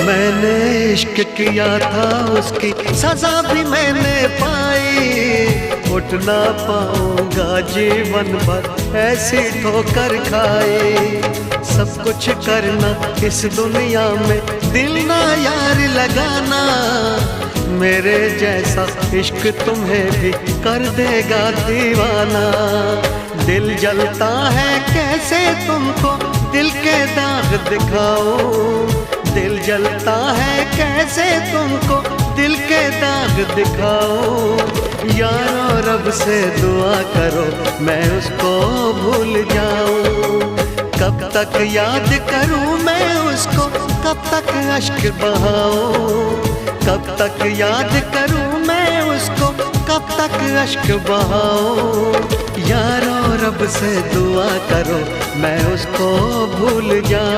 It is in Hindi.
मैंने इश्क किया था उसकी सजा भी मैंने पाई, उठ ना पाऊंगा जीवन भर ऐसी ठोकर खाई। सब कुछ करना इस दुनिया में दिल ना यार लगाना, मेरे जैसा इश्क तुम्हें भी कर देगा दीवाना। दिल जलता है कैसे तुमको दिल के दाग दिखाऊं, दिल जलता है कैसे तुमको दिल के दाग दिखाऊं। यारो रब से दुआ करो मैं उसको भूल जाऊं, कब तक याद करूं मैं उसको, कब तक अश्क बहाऊं, कब तक याद करूं मैं उसको, कब तक अश्क बहाऊं। यारो रब से दुआ करो मैं उसको भूल जाऊं।